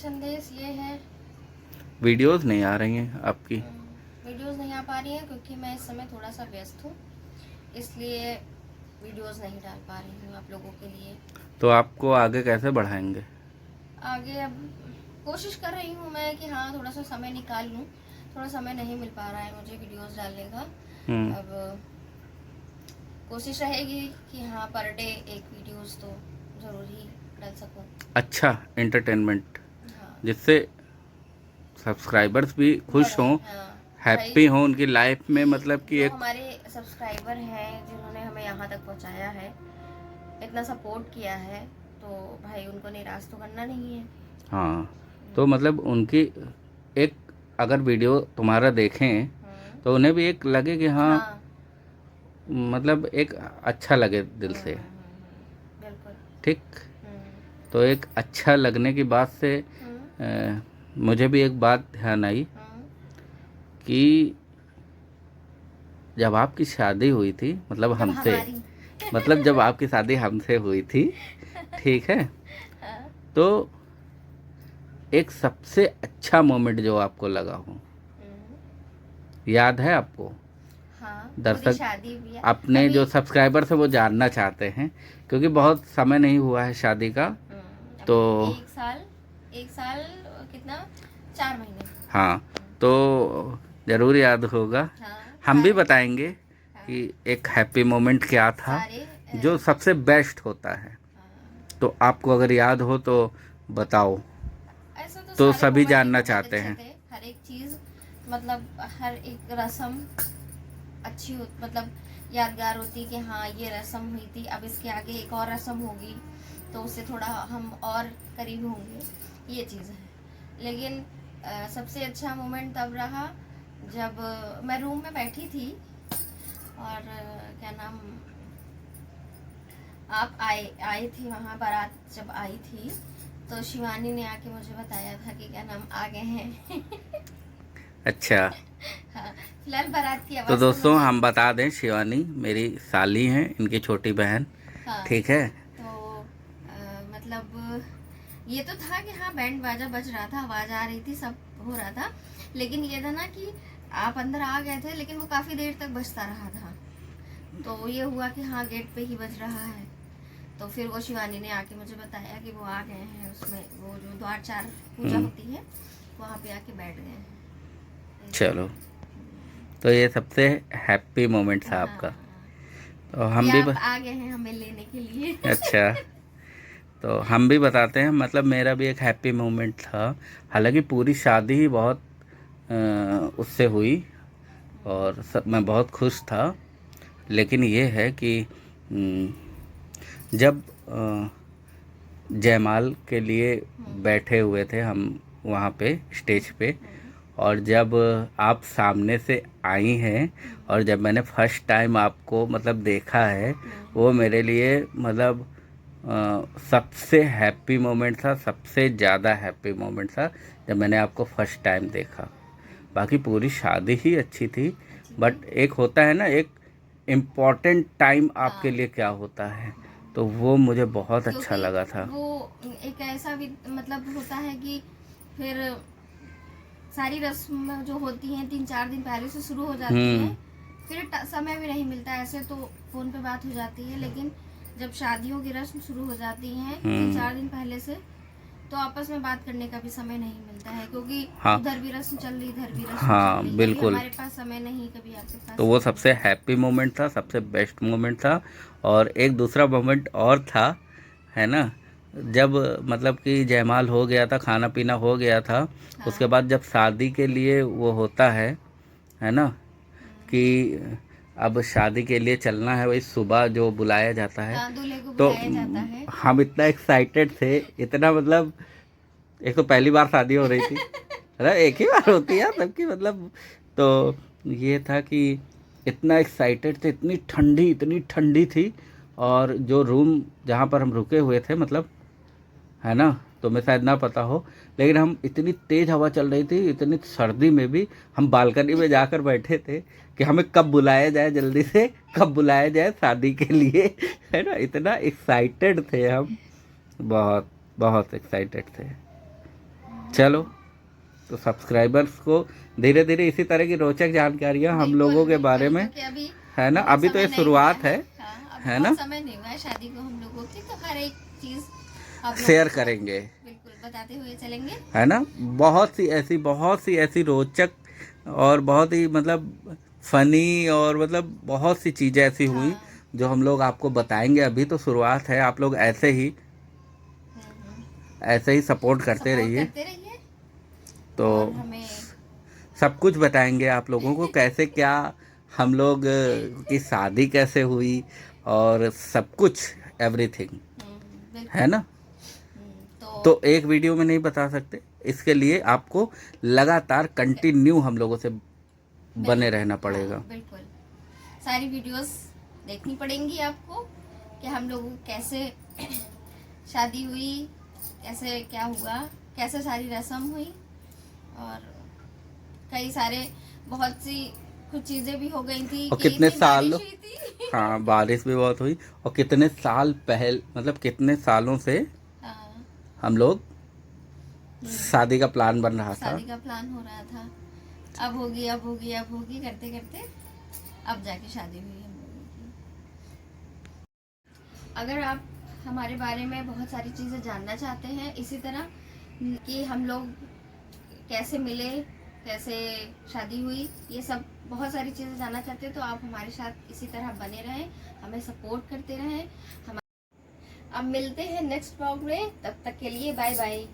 संदेश ये है, वीडियोस नहीं आ रही हैं आपकी? वीडियोस नहीं आ पा रही हैं क्योंकि मैं इस समय थोड़ा सा व्यस्त हूँ, इसलिए वीडियोस नहीं डाल पा रही हूँ आप लोगों के लिए। तो आपको आगे कैसे बढ़ाएंगे? आगे अब कोशिश कर रही हूँ मैं कि हाँ थोड़ा सा समय निकाल लूँ। थोड़ा समय नहीं मिल पा रहा है मुझे वीडियोस डालने का। अब कोशिश रहेगी कि हाँ पर डे एक वीडियोस तो ज़रूर ही डाल सकूँ। अच्छा एंटरटेनमेंट, हाँ जिससे सब्सक्राइबर्स भी खुश बढ़े, हों, हाँ हैप्पी भाई, हों उनकी लाइफ में, कि मतलब कि जो एक। हमारे सब्सक्राइबर हैं जिन्होंने हमें यहाँ तक पहुँचाया है, इतना सपोर्ट किया है, तो भाई उनको निराश तो करना नहीं है। हाँ, तो मतलब उनकी एक, अगर वीडियो तुम्हारा देखें तो उन्हें भी एक लगे कि हाँ, हाँ मतलब एक अच्छा लगे दिल से। बिल्कुल। ठीक। हम्म, तो एक अच्छा लगने की बात से मुझे भी एक बात ध्यान आई हम्म, कि जब आपकी शादी हुई थी, मतलब जब हमसे, हमारी मतलब जब आपकी शादी हमसे हुई थी, ठीक है, हाँ, तो एक सबसे अच्छा मोमेंट जो आपको लगा हो, याद है आपको? हाँ पूरी दर्शक शादी भी है अपने अभी। जो सब्सक्राइबर्स है वो जानना चाहते हैं, क्योंकि बहुत समय नहीं हुआ है शादी का। तो अभी एक साल कितना, 4 महीने। हाँ, तो ज़रूर याद होगा। हाँ हम भी सारे, बताएंगे हाँ कि एक हैप्पी मोमेंट क्या था सारे जो सबसे बेस्ट होता है। हाँ, तो आपको अगर याद हो तो बताओ, ऐसा तो तो सारे सभी मोमेंट ही जानना बहुत चाहते अच्छे हैं। थे। हर एक चीज़, मतलब हर एक रस्म अच्छी हो, मतलब यादगार होती कि हाँ ये रस्म हुई थी, अब इसके आगे एक और रस्म होगी तो उससे थोड़ा हम और करीब होंगे, ये चीज़ है। लेकिन सबसे अच्छा मोमेंट तब रहा जब मैं रूम में बैठी थी और क्या नाम, आप आए आए थे वहाँ, बारात जब आई थी तो शिवानी ने आके मुझे बताया था कि क्या नाम आ गए हैं। अच्छा, हाँ, फिलहाल बारात की तो आवाज़ तो दोस्तों मुझे, हम बता दें, शिवानी मेरी साली हैं, इनकी छोटी बहन। हाँ ठीक है। तो मतलब ये तो था कि हाँ बैंड बाजा बज रहा था, आवाज़ आ रही थी, सब हो रहा था, लेकिन ये था ना कि आप अंदर आ गए थे लेकिन वो काफ़ी देर तक बजता रहा था। तो ये हुआ कि हाँ गेट पे ही बज रहा है, तो फिर वो शिवानी ने आके मुझे बताया कि वो आ गए हैं, उसमें वो जो द्वारचार पूजा होती है वहाँ पे आके बैठ गए हैं। चलो, तो ये सबसे हैप्पी मोमेंट था हाँ आपका। तो कि हम भी आप आ गए हैं हमें लेने के लिए। अच्छा, तो हम भी बताते हैं, मतलब मेरा भी एक हैप्पी मोमेंट था। हालांकि पूरी शादी ही बहुत उससे हुई और सब, मैं बहुत खुश था। लेकिन ये है कि जब जयमाल के लिए बैठे हुए थे हम वहाँ पे स्टेज पे, और जब आप सामने से आई हैं और जब मैंने फर्स्ट टाइम आपको मतलब देखा है, वो मेरे लिए मतलब सबसे हैप्पी मोमेंट था, सबसे ज़्यादा हैप्पी मोमेंट था जब मैंने आपको फर्स्ट टाइम देखा। बाकी पूरी शादी ही अच्छी थी, बट एक होता है ना, एक इम्पॉर्टेंट टाइम आपके हाँ लिए क्या होता है, तो वो मुझे बहुत अच्छा क्योंकि लगा था। वो एक ऐसा भी मतलब होता है कि फिर सारी रस्म जो होती हैं 3-4 दिन पहले से शुरू हो जाती हैं, हम्म। फिर समय भी नहीं मिलता। ऐसे तो फ़ोन पे बात हो जाती है, लेकिन जब शादियों की रस्म शुरू हो जाती हैं 3-4 दिन पहले से, तो आपस में बात करने का भी समय नहीं मिलता है, क्योंकि हाँ, उधर भी रस्म चल रही, इधर भी रस्म चल हाँ रही, कभी बिल्कुल। हमारे पास समय नहीं, कभी आपके तो पास वो समय सबसे हैप्पी मोमेंट था, सबसे बेस्ट मोमेंट था। और एक दूसरा मोमेंट और था, है ना, जब मतलब कि जयमाल हो गया था, खाना पीना हो गया था, नहीं। उसके हाँ बाद जब शादी के लिए वो होता है ना, कि अब शादी के लिए चलना है, वही सुबह जो बुलाया जाता है। हाँ, दूल्हे को तो बुलाया जाता है। हम इतना एक्साइटेड थे, इतना मतलब, एक तो पहली बार शादी हो रही थी, अरे एक ही बार होती है सबकी, मतलब। तो ये था कि इतना एक्साइटेड थे, इतनी ठंडी थी। और जो रूम जहाँ पर हम रुके हुए थे, मतलब, है ना, तुम्हें शायद ना पता हो, लेकिन हम, इतनी तेज हवा चल रही थी, इतनी सर्दी में भी हम बालकनी में जाकर बैठे थे कि हमें कब बुलाया जाए, जल्दी से कब बुलाया जाए शादी के लिए, है ना, इतना एक्साइटेड थे हम, बहुत बहुत एक्साइटेड थे। चलो, तो सब्सक्राइबर्स को धीरे धीरे इसी तरह की रोचक जानकारियां हम बिल्कुल, लोगों के बारे बिल्कुल, में, क्योंकि अभी है ना, बहुत अभी तो समय ये नहीं शुरुआत हुआ है अब है बहुत ना, समय नहीं हुआ है शादी को हम लोगों की, तो हर एक चीज आप लोगों शेयर को करेंगे, बिल्कुल बताते हुए चलेंगे। है ना। बहुत सी ऐसी रोचक और बहुत ही मतलब फनी और मतलब बहुत सी चीज़ें ऐसी हुई हाँ। जो हम लोग आपको बताएंगे। अभी तो शुरुआत है, आप लोग ऐसे ही सपोर्ट करते सपोर्ट रहिए, करते रहिए तो और हमें सब कुछ बताएंगे आप लोगों को, कैसे क्या हम लोग की शादी कैसे हुई और सब कुछ, एवरीथिंग, है बिल्कुल। ना। तो एक वीडियो में नहीं बता सकते, इसके लिए आपको लगातार कंटिन्यू हम लोगों से बने रहना पड़ेगा। हाँ, बिल्कुल सारी वीडियोस देखनी पड़ेंगी आपको कि हम लोगों को कैसे शादी हुई, कैसे क्या हुआ, कैसे सारी रस्म हुई, और कई सारे बहुत सी कुछ चीजें भी हो गई थी और कि कितने इतनी साल, बारिश हुई थी। हाँ बारिश भी बहुत हुई, और कितने साल पहले, मतलब कितने सालों से हाँ, हम लोग हम्म, शादी का प्लान बन रहा था। शादी का प्लान हो रहा था, अब होगी अब होगी अब होगी करते करते अब जाके शादी हुई हम लोगों की। अगर आप हमारे बारे में बहुत सारी चीज़ें जानना चाहते हैं इसी तरह कि हम लोग कैसे मिले, कैसे शादी हुई, ये सब बहुत सारी चीज़ें जानना चाहते हैं, तो आप हमारे साथ इसी तरह बने रहें, हमें सपोर्ट करते रहें। हम अब मिलते हैं नेक्स्ट ब्लॉग में, तब तक के लिए बाय बाय।